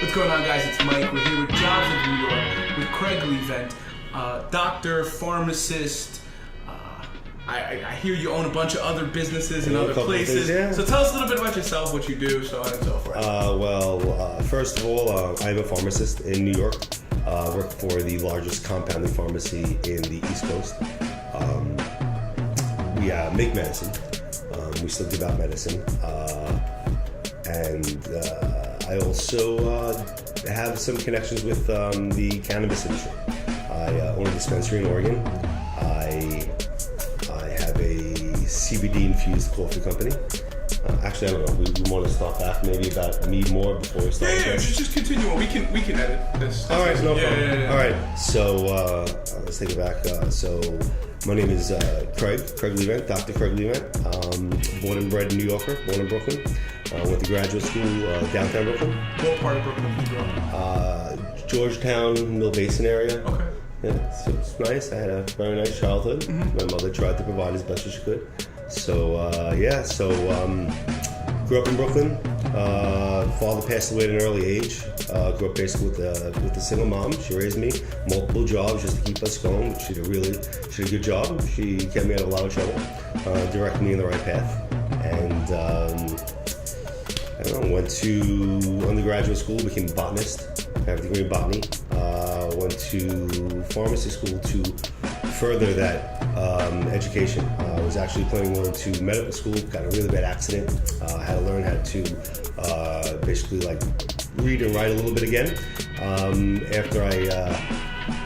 What's going on, guys? It's Mike. We're here with Jobs of New York with Craig Leivent, doctor, pharmacist. I hear you own a bunch of other businesses in other places. Things, yeah. So tell us a little bit about yourself, what you do, so on and so forth. First of all, I'm a pharmacist in New York. Work for the largest compounding pharmacy in the East Coast. We make medicine. We still give out medicine. And I also have some connections with the cannabis industry. I own a dispensary in Oregon. I have a CBD-infused coffee company. Actually, I don't know. We want to start back maybe about me more before we start. Yeah. Just continue on. We can edit this. All right, no problem. Yeah. All right. So let's take it back. So my name is Craig Leivent, Dr. Craig Leivent. Born and bred New Yorker. Born in Brooklyn. Went to graduate school downtown Brooklyn. What part of Brooklyn did you grow up? Georgetown, Mill Basin area. Okay. Yeah, so it's nice. I had a very nice childhood. Mm-hmm. My mother tried to provide as best as she could. So grew up in Brooklyn. Father passed away at an early age. Grew up basically with a single mom. She raised me, multiple jobs just to keep us going. She did a good job. She kept me out of a lot of trouble, directed me in the right path. And went to undergraduate school, became a botanist. I have a degree in botany. Went to pharmacy school to further that education. I was actually planning to go to medical school, got a really bad accident. Had to learn how to basically like read and write a little bit again. After I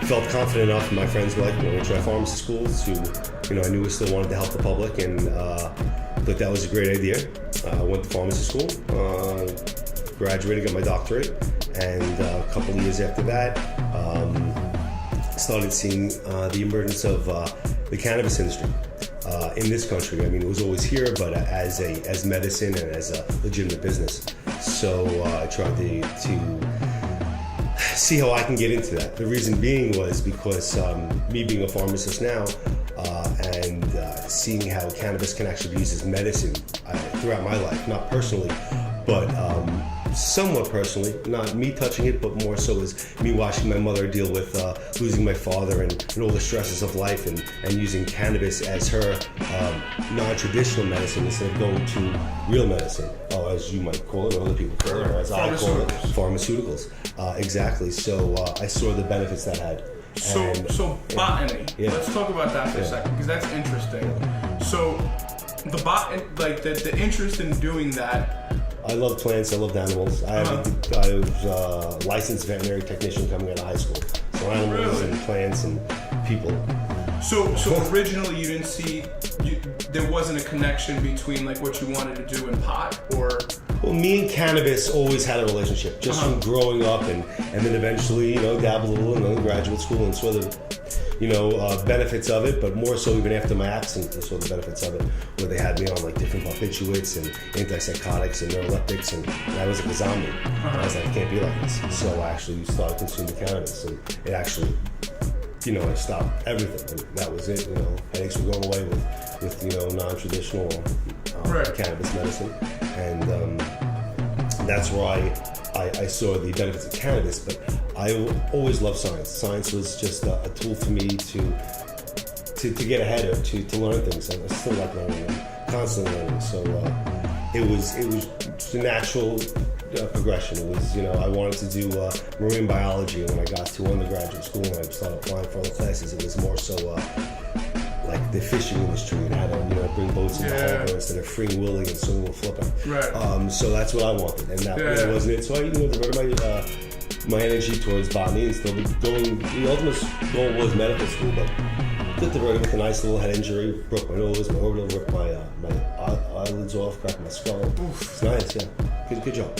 felt confident enough, my friends were like, you know, try pharmacy school to, I knew I still wanted to help the public and thought that was a great idea. Went to pharmacy school, graduated, got my doctorate, and a couple of years after that, started seeing the emergence of the cannabis industry in this country. I mean, it was always here, but as medicine and as a legitimate business. So I tried to see how I can get into that. The reason being was because me being a pharmacist now and seeing how cannabis can actually be used as medicine throughout my life, not personally, but somewhat personally, not me touching it, but more so as me watching my mother deal with losing my father and all the stresses of life and using cannabis as her non-traditional medicine instead of going to real medicine, or as you might call it, or other people call it, or as I call it, pharmaceuticals. Exactly. So I saw the benefits that had. So botany. Yeah. Let's talk about that for a second, because that's interesting. So the the interest in doing that. I love plants. I loved animals. I was a licensed veterinary technician coming out of high school. So animals and plants and people. So originally you didn't see, there wasn't a connection between like what you wanted to do in pot, or? Well, me and cannabis always had a relationship, just from growing up and then eventually, dabbled a little in undergraduate school and saw the, benefits of it, but more so even after my accident, I saw the benefits of it, where they had me on like different barbiturates and antipsychotics and neuroleptics, and I was like a zombie. I was like, I can't be like this. So I actually started consuming cannabis, and it actually, I stopped everything, and that was it. Headaches were going away with non-traditional cannabis medicine, and that's where I saw the benefits of cannabis. But I always loved science. Science was just a tool for me to get ahead of, to learn things. I still like learning, I'm constantly learning. So it was a natural progression. It was, I wanted to do marine biology, and when I got to undergraduate school and I started applying for other classes, it was more so like the fishing industry and how to bring boats in the harbor instead of freeing willing and swimming and flipping. Right. So that's what I wanted, and that really wasn't it. So I diverted my energy towards botany and still going. The ultimate goal was medical school, but got diverted with a nice little head injury, broke my nose, my orbital, ripped my eyelids off, cracked my skull. Oof. It's nice, yeah. Good job.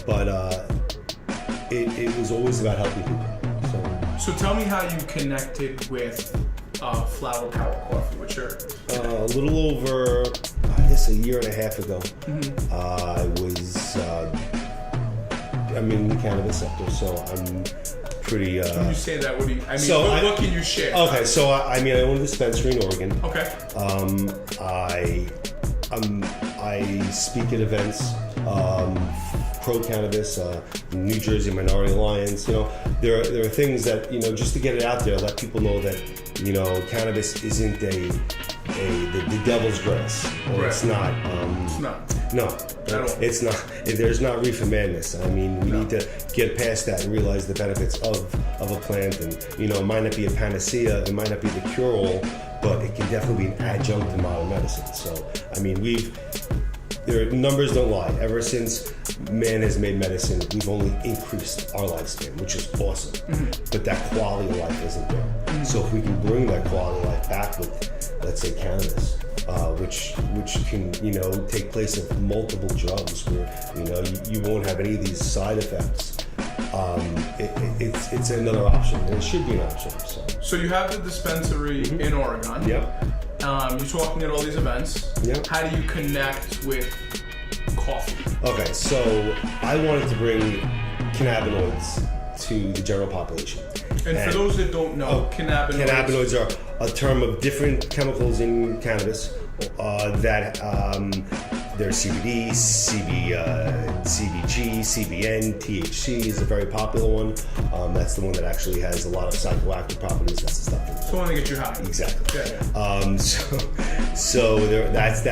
But it was always about helping people. So tell me how you connected with Flower Power Coffee. What's your a little over, I guess, a year and a half ago. Mm-hmm. I was I'm in the cannabis sector, so I'm pretty. When you say that, what do you? I mean, what can you share? Okay, so I own a dispensary in Oregon. Okay. I speak at events pro-cannabis, New Jersey Minority Alliance. There are things that, just to get it out there, let people know that, cannabis isn't the devil's grass, or right. It's not. It's not. No, it's not. There's not reefer madness. I mean, we need to get past that and realize the benefits of a plant. And it might not be a panacea, it might not be the cure-all, but it can definitely be an adjunct to modern medicine. So, I mean, their numbers don't lie. Ever since man has made medicine, we've only increased our lifespan, which is awesome. Mm-hmm. But that quality of life isn't there. Mm-hmm. So if we can bring that quality of life back with, let's say, cannabis, which can take place of multiple drugs, where you won't have any of these side effects. It's another option, and it should be an option. So you have the dispensary mm-hmm. in Oregon. Yep. You're talking at all these events. Yep. How do you connect with coffee? Okay, so I wanted to bring cannabinoids to the general population. And for those that don't know, cannabinoids are a term of different chemicals in cannabis that there's CBD, CBG, CBN, THC is a very popular one. That's the one that actually has a lot of psychoactive properties. That's the stuff. It's the one that gets you high. Exactly. Yeah. So that's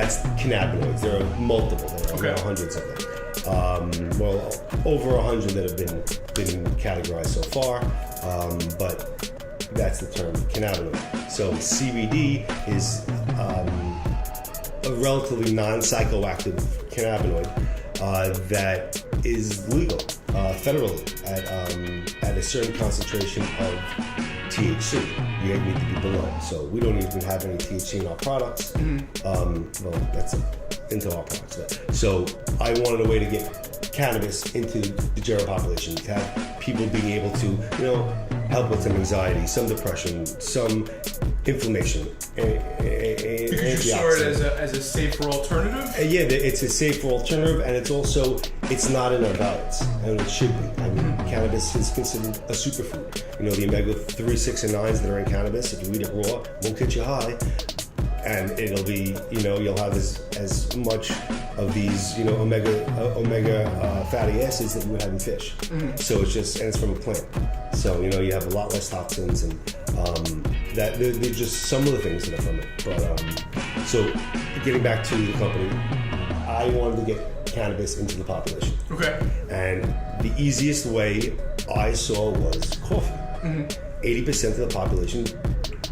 cannabinoids. There are multiple. There are hundreds of them. Over 100 that have been categorized so far. But that's the term, cannabinoid. So CBD is a relatively non-psychoactive cannabinoid that is legal federally at a certain concentration of THC. You need to be below. So we don't even have any THC in our products. Mm-hmm. That's into our products. So I wanted a way to get cannabis into the general population, to have people being able to, help with some anxiety, some depression, some inflammation. Because you saw it as a safer alternative? Yeah, it's a safer alternative, and it's not in our diets, and it should be. I mean, cannabis is considered a superfood. The omega-3, 6, and 9s that are in cannabis, if you eat it raw, won't get you high. And it'll be, you'll have as much of these, omega fatty acids that you would have in fish. Mm-hmm. So it's from a plant. So, you have a lot less toxins, and that they're just some of the things that are from it. But so getting back to the company, I wanted to get cannabis into the population. Okay. And the easiest way I saw was coffee. Mm-hmm. 80% of the population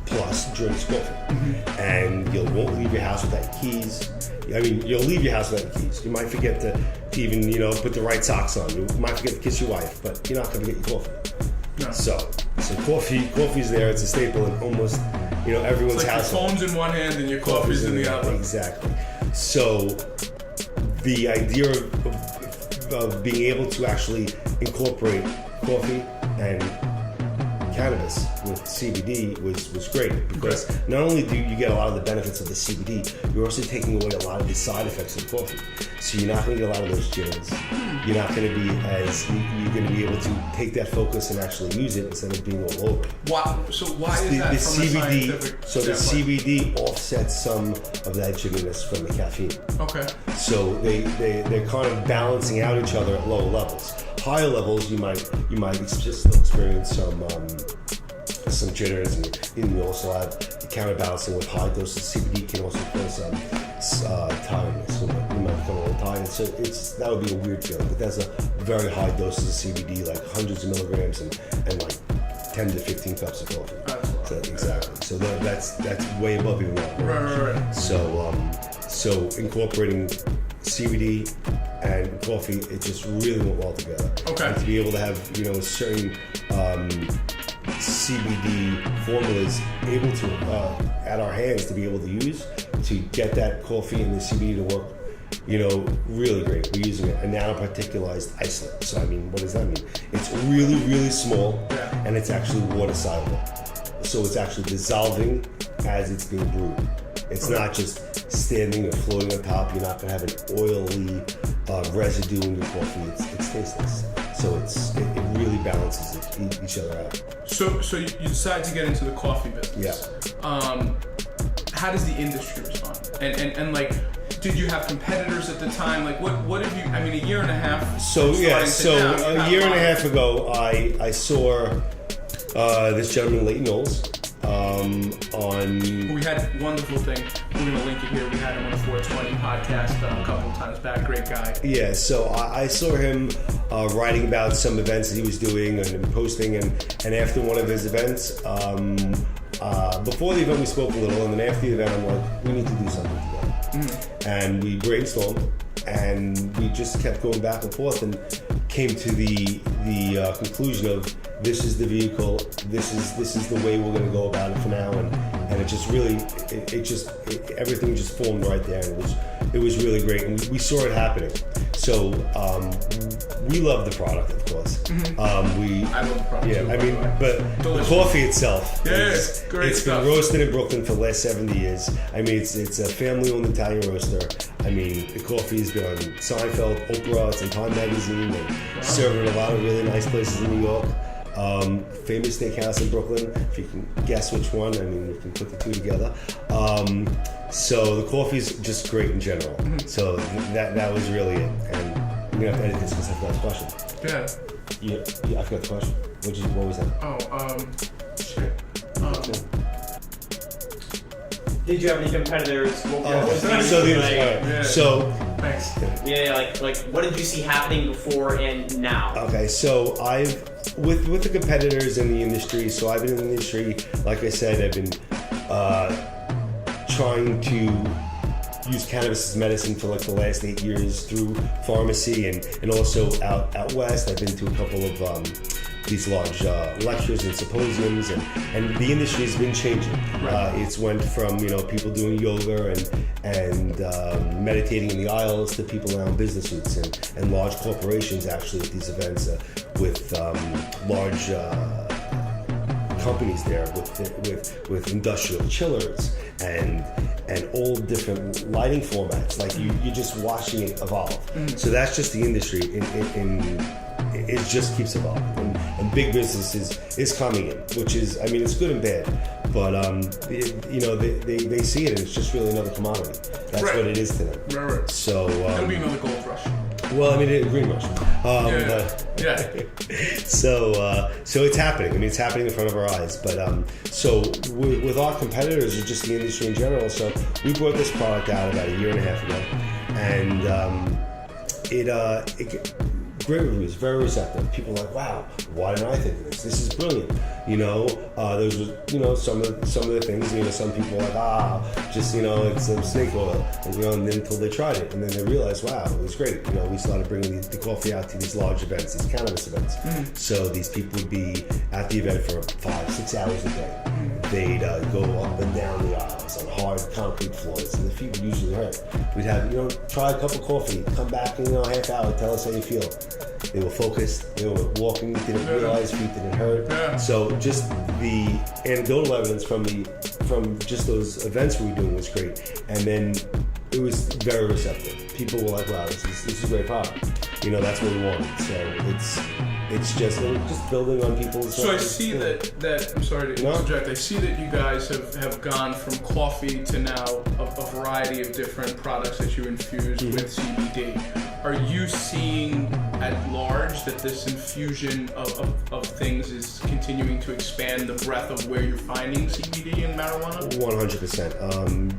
plus drinks coffee. Mm-hmm. And you won't leave your house without your keys. I mean, you'll leave your house without your keys. You might forget to even, put the right socks on. You might forget to kiss your wife, but you're not going to get your coffee. No. So coffee's there. It's a staple in almost, everyone's house. Your phone's in one hand and your coffee's in the other. Exactly. So the idea of being able to actually incorporate coffee and cannabis with CBD was great, because not only do you get a lot of the benefits of the CBD, you're also taking away a lot of the side effects of coffee. So you're not going to get a lot of those jitters. You're not going to be you're going to be able to take that focus and actually use it instead of being all over. Why is that from a scientific So the CBD offsets some of that jitteriness from the caffeine. Okay. So they're kind of balancing out each other at lower levels. Higher levels, you might just experience some jitters, and you also have the counterbalancing with high doses. CBD can also cause tiredness. You might become a little tired. So that would be a weird feeling. But there's a very high doses of CBD, like hundreds of milligrams, and like 10 to 15 cups of coffee. Exactly. So that's way above even that. Right. So incorporating CBD and coffee, it just really went well together. Okay. And to be able to have, certain CBD formulas able to, at our hands, to be able to use to get that coffee and the CBD to work, really great. We're using a nanoparticularized isolate. So, what does that mean? It's really, really small, and it's actually water soluble. So it's actually dissolving as it's being brewed. It's not just standing or floating on top. You're not going to have an oily residue in your coffee. It's tasteless. So it really balances each other out. So you decide to get into the coffee business. Yeah. How does the industry respond? And like, did you have competitors at the time? Like, what have you? I mean, a year and a half. So yeah, so a year and a half ago, I saw this gentleman, Leighton Knowles, on. We had wonderful thing. We're gonna link it here. We had him on a 420 podcast a couple of times back. Great guy. Yeah, so I saw him writing about some events that he was doing and posting, and after one of his events, before the event we spoke a little, and then after the event I'm like, we need to do something together. And we brainstormed, and we just kept going back and forth, and came to the conclusion of this is the vehicle, this is the way we're going to go about it for now, and it just really, everything just formed right there, and it was really great, and we saw it happening. So we love the product, of course. I love the product too. I mean, but delicious. the coffee itself, it's great stuff. Been roasted in Brooklyn for the last 70 years. I mean, it's a family-owned Italian roaster. I mean, the coffee has been on Seinfeld, Oprah, it's in Time Magazine, and served at a lot of really nice places in New York. Famous steakhouse in Brooklyn, if you can guess which one. I mean, you can put the two together. So the coffee's just great in general. So that was really it. And I'm gonna have to edit this because I forgot the question. Yeah, I forgot the question. What was that? Shit. Did you have any competitors? So Thanks. Yeah, like what did you see happening before and now? Okay, so I've with the competitors in the industry. So I've been in the industry, like I said, I've been trying to use cannabis as medicine for like the last 8 years through pharmacy and also out west. I've been to a couple of these large lectures and symposiums, and the industry has been changing. It's went from people doing yoga and meditating in the aisles to people now in business suits and large corporations actually at these events with large companies there with industrial chillers and all different lighting formats. Like you're just watching it evolve. So that's just the industry. It just keeps evolving, and big business is coming in, which is, I mean, it's good and bad, but they see it, and it's just really another commodity. That's what it is to them. Right. So it'll be another gold rush. Well, I mean, green rush. So it's happening. I mean, it's happening in front of our eyes. But so with our competitors or just the industry in general, so we brought this product out about a year and a half ago, and it great reviews, very receptive. People are like, wow, why didn't I think of this? This is brilliant. Those were, some of the things, some people are like, just, it's some snake oil, and then until they tried it, and then they realized, wow, it was great. We started bringing the coffee out to these large events, these cannabis events. So these people would be at the event for 5-6 hours a day. They'd go up and down the aisles on hard concrete floors, and the feet would usually hurt. We'd have, try a cup of coffee, come back in a half hour, tell us how you feel. They were focused, they were walking, didn't realize feet didn't hurt. So just the anecdotal evidence from just those events we were doing was great. And then it was very receptive. People were like, wow, this is a great product. That's what we wanted. So it's just building on people's... So I see that I'm sorry to interject. I see that you guys have gone from coffee to now a variety of different products that you infuse with CBD. Are you seeing at large that this infusion of things is continuing to expand the breadth of where you're finding CBD in marijuana? 100%.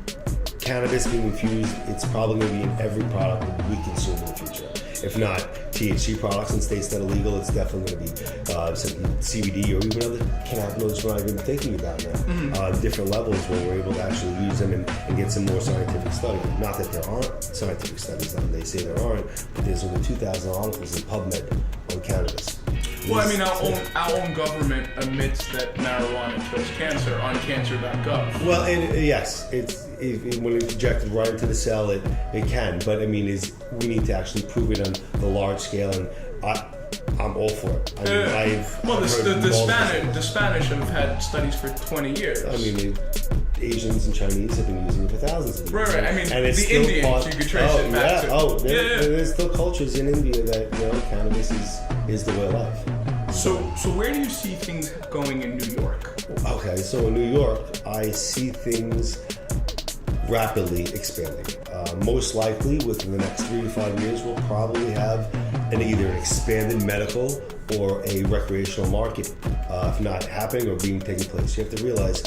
Cannabis being infused, it's probably going to be in every product that we consume in the future. If not THC products in states that are legal, it's definitely going to be some CBD or even other cannabinoids we're not even thinking about now. Different levels where we're able to actually use them and get some more scientific study. Not that there aren't scientific studies on them, they say there aren't, but there's over 2,000 articles in PubMed on cannabis. Well, I mean, our own government admits that marijuana kills cancer on cancer.gov. Well, yes, when it's injected right into the cell, it can. But I mean, we need to actually prove it on the large scale, and I'm all for it. I mean, the Spanish have had studies for 20 years. I mean, Asians and Chinese have been using it for thousands of years. Right. I mean, and it's the Indians, you could trace it back to. There's still cultures in India that cannabis is the way of life. So where do you see things going in New York? Okay, so in New York, I see things rapidly expanding. Most likely, within the next 3 to 5 years, we'll probably have either an expanded medical or a recreational market, if not happening or taking place. You have to realize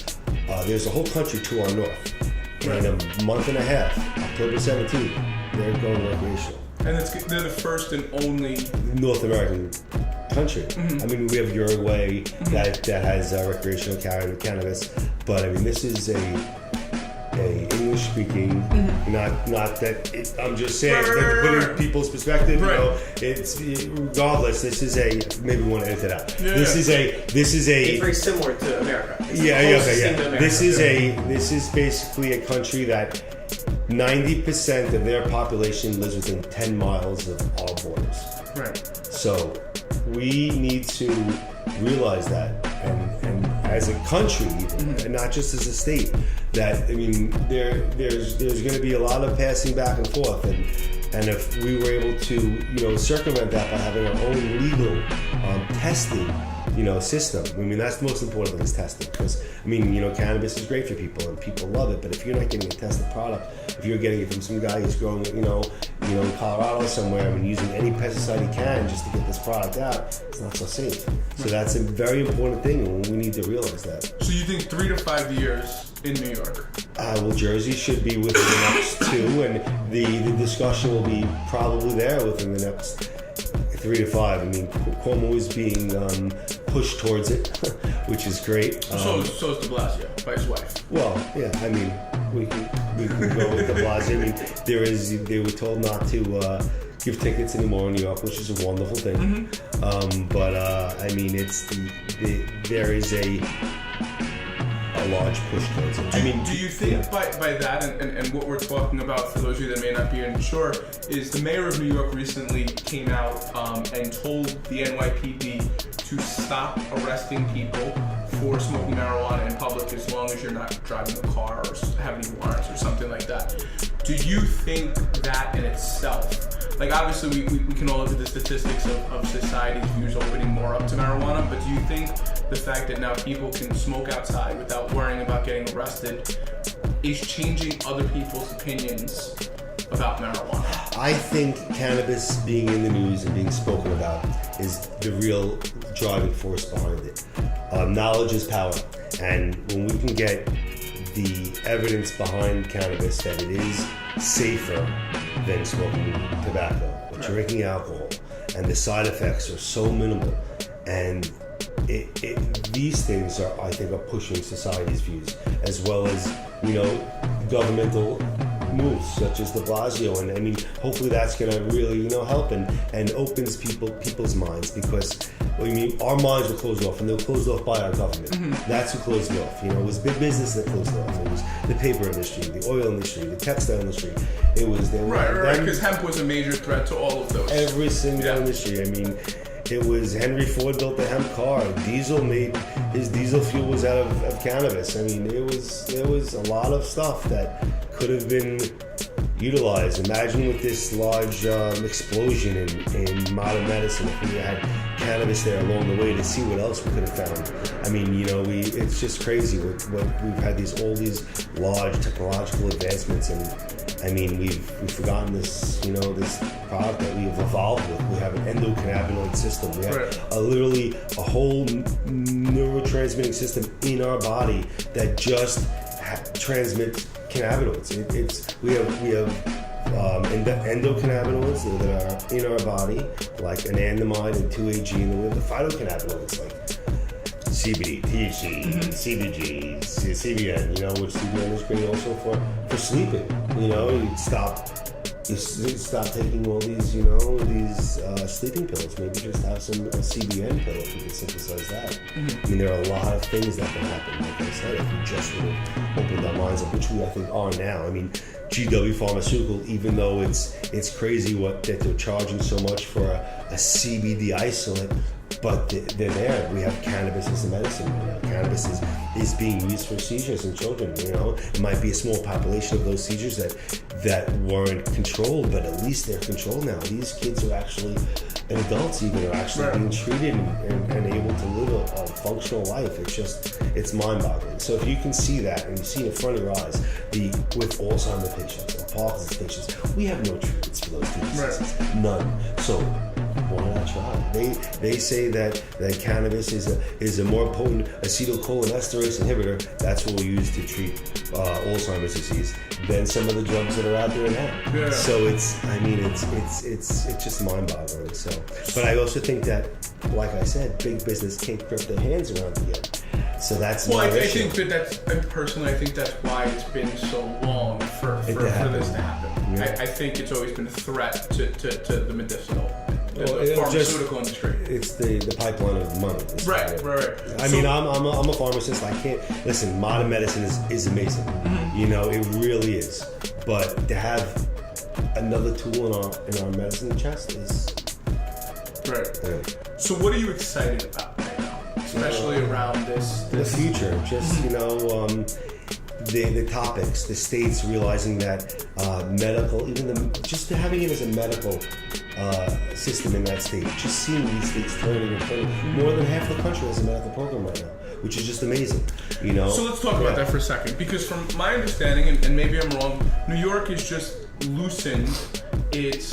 there's a whole country to our north. In a month and a half, October 17th, they're going recreational. And they're the first and only North American country. I mean, we have Uruguay that has recreational cannabis, but I mean, this is a English speaking, not that I'm just saying that putting people's perspective. You know, it's regardless. This is maybe we want to edit it out. This is It's very similar to America. This is basically a country that 90% of their population lives within 10 miles of our borders. Right. So we need to realize that, and as a country, and not just as a state, that I mean, there's going to be a lot of passing back and forth, and if we were able to circumvent that by having our own legal testing system. I mean, that's the most important thing is testing, because I mean, cannabis is great for people and people love it, but if you're not getting a tested product, if you're getting it from some guy who's growing it, in Colorado somewhere, and using any pesticide he can just to get this product out, it's not so safe. So that's a very important thing, and we need to realize that. So you think 3 to 5 years in New York? Well, Jersey should be within the next 2, and the discussion will be probably there within the next 3 to 5. I mean, Cuomo is being pushed towards it, which is great. So is de Blasio by his wife. Well, yeah, I mean, we can go with de Blasio. I mean, they were told not to give tickets anymore in New York, which is a wonderful thing. But I mean, there is a large push towards it. Do you think by that and what we're talking about, for those of you that may not be unsure, is the mayor of New York recently came out and told the NYPD to stop arresting people for smoking marijuana in public as long as you're not driving a car or have any warrants or something like that. Do you think that in itself, like obviously we can all look at the statistics of society's views opening more up to marijuana, but do you think the fact that now people can smoke outside without worrying about getting arrested is changing other people's opinions about marijuana? I think cannabis being in the news and being spoken about is the real driving force behind it. Knowledge is power, and when we can get the evidence behind cannabis that it is safer than smoking tobacco or drinking alcohol, and the side effects are so minimal, and these things are, I think, are pushing society's views, as well as governmental moves such as de Blasio, and I mean, hopefully that's going to really help and opens people's minds, because our minds were closed off, and they were closed off by our government. That's who closed it off. It was big business that closed it off. It was the paper industry, the oil industry, the textile industry. It was right, because hemp was a major threat to all of those. Every single industry. I mean, it was Henry Ford built the hemp car. His diesel fuel was out of cannabis. I mean, there was a lot of stuff that could have been utilized. Imagine with this large explosion in modern medicine, if we had cannabis there along the way to see what else we could have found. I mean, it's just crazy what we've had all these large technological advancements, and I mean, we've forgotten this, this product that we've evolved with. We have an endocannabinoid system. We have literally a whole neurotransmitting system in our body that just transmits cannabinoids. We have endocannabinoids that are in our body, like anandamide and 2-AG, and then we have the phytocannabinoids like CBD, THC, CBG, CBN, which CBN is great also for sleeping. You stop taking all these, these sleeping pills. Maybe just have some CBN pill if you can synthesize that. I mean, there are a lot of things that can happen. Like I said, if we just would have opened our minds up, which we I think are now. I mean, GW Pharmaceutical, even though it's crazy that they're charging so much for a CBD isolate, but they're there. We have cannabis as a medicine. Cannabis is being used for seizures in children. It might be a small population of those seizures that weren't controlled, but at least they're controlled now. These kids are actually, and adults even, are actually being treated and able to live a functional life. It's mind-boggling. So if you can see that, and you see in front of your eyes, with Alzheimer's patients and Parkinson's patients, we have no treatments for those diseases. None. So why not try? They say that cannabis is a more potent acetylcholinesterase inhibitor. That's what we use to treat Alzheimer's disease than some of the drugs that are out there now. Yeah. So it's just mind-boggling. So, but I also think that, like I said, big business can't grip their hands around it yet. So that's I think personally, I think that's why it's been so long for this to happen. Yeah. I think it's always been a threat to the medicinal. The pharmaceutical industry. It's the pipeline of money. Right. I mean, I'm a pharmacist. I can't listen. Modern medicine is amazing. Mm-hmm. It really is. But to have another tool in our medicine chest is right. Yeah. So, what are you excited about right now, especially around this? The future. Just the topics, the states realizing that medical, just having it as a medical system in that state, just seeing these states turning. More than half the country has a medical program right now, which is just amazing. So let's talk about that for a second, because from my understanding, and maybe I'm wrong, New York is just loosened its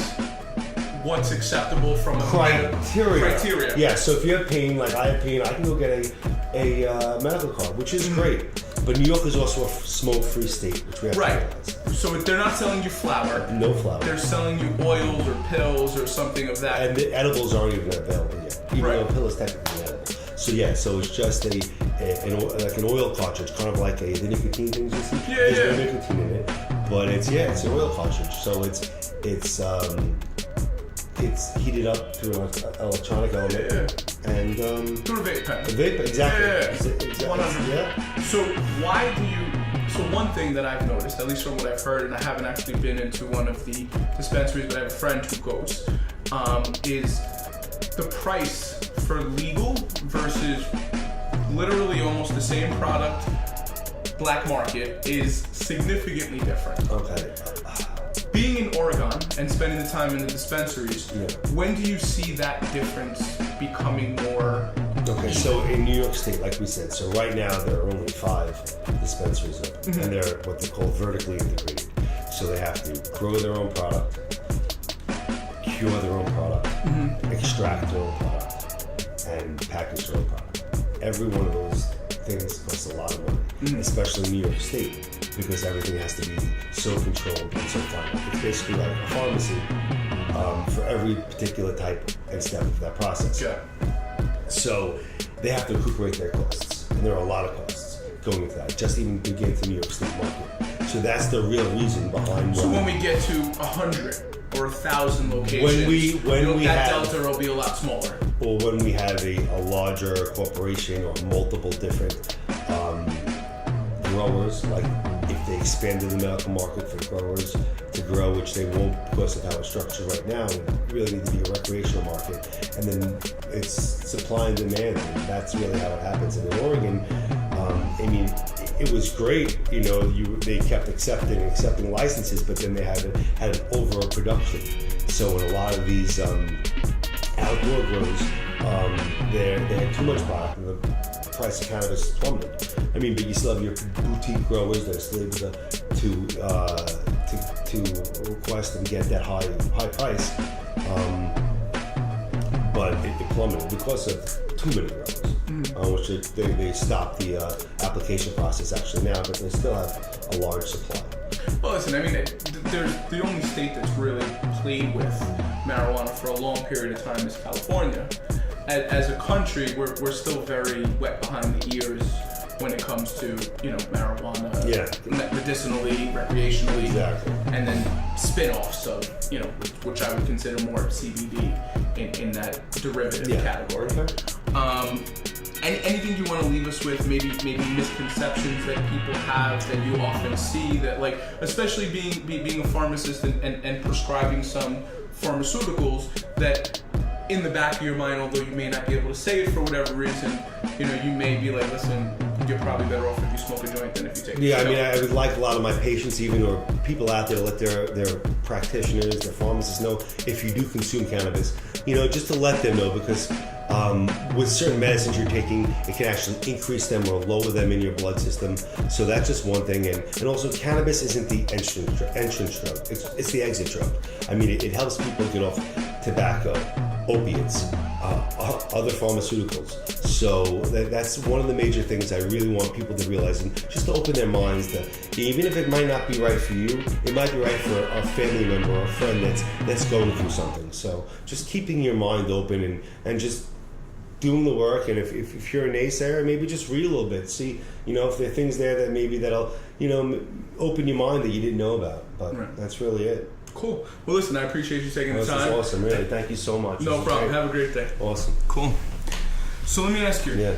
what's acceptable from a criteria. Yeah. So if you have pain, like I have pain, I can go get a medical card, which is great. But New York is also a smoke-free state, which we have to realize. So they're not selling you flour. No flour. They're selling you oils or pills or something of that. And the edibles aren't even available yet, even though a pill is technically edible. So it's just an oil cartridge, kind of like the nicotine things you see. There's no nicotine in it, but it's an oil cartridge. So it's heated up through an electronic element. And through a vape pen. A vape, exactly. Exactly. 100. Yeah. So why do you? So one thing that I've noticed, at least from what I've heard, and I haven't actually been into one of the dispensaries, but I have a friend who goes, is the price for legal versus literally almost the same product, black market, is significantly different. Okay. Being in Oregon and spending the time in the dispensaries, when do you see that difference becoming more? Okay, so in New York State, like we said, so right now there are only 5 dispensaries open, and they're what they call vertically integrated. So they have to grow their own product, cure their own product, extract their own product, and package their own product. Every one of those things costs a lot of money, especially in New York State, because everything has to be so controlled and so fine. It's basically like a pharmacy for every particular type and step of that process. Yeah. So they have to recuperate their costs, and there are a lot of costs going into that, just even to get to the New York State market. So that's the real reason behind. So when we get to 100 or 1,000 locations, that delta will be a lot smaller. Or when we have a larger corporation or multiple different growers, like if they expanded the medical market for growers to grow, which they won't because of how it's structured right now, it really needs to be a recreational market, and then it's supply and demand, and that's really how it happens. And in Oregon, it was great, they kept accepting licenses, but then they had an overproduction. So in a lot of these outdoor grows, they had too much product, and the price of cannabis plummeted. But you still have your boutique growers that are still able to request and get that high price, but it plummeted because of too many growers, which they stopped the application process actually now, but they still have a large supply. Well, listen, there's the only state that's really played with marijuana for a long period of time is California. As a country, we're still very wet behind the ears when it comes to marijuana, medicinally, recreationally, and then spin-offs of which I would consider more CBD in that derivative category. Anything you want to leave us with? Maybe misconceptions that people have that you often see that, like, especially being a pharmacist and prescribing some pharmaceuticals, that in the back of your mind, although you may not be able to say it for whatever reason, you know, you may be like, listen, you're probably better off if you smoke a joint than if you take it. Yeah, I mean, I would like a lot of my patients, even, or people out there, to let their practitioners, their pharmacists know if you do consume cannabis, you know, just to let them know, because with certain medicines you're taking, it can actually increase them or lower them in your blood system. So that's just one thing. And also, cannabis isn't the entrance drug. It's the exit drug. I mean, it helps people get off tobacco, opiates, other pharmaceuticals. So that's one of the major things I really want people to realize, and just to open their minds that even if it might not be right for you, it might be right for a family member or a friend that's going through something. So just keeping your mind open and just doing the work. And if you're a naysayer, maybe just read a little bit, see, you know, if there are things there that maybe that'll, you know, open your mind that you didn't know about. But that's really it. Cool. Well, listen, I appreciate you taking the time. This is awesome, really. Thank you so much. No problem. Have a great day. Awesome. Cool. So let me ask you. Yeah.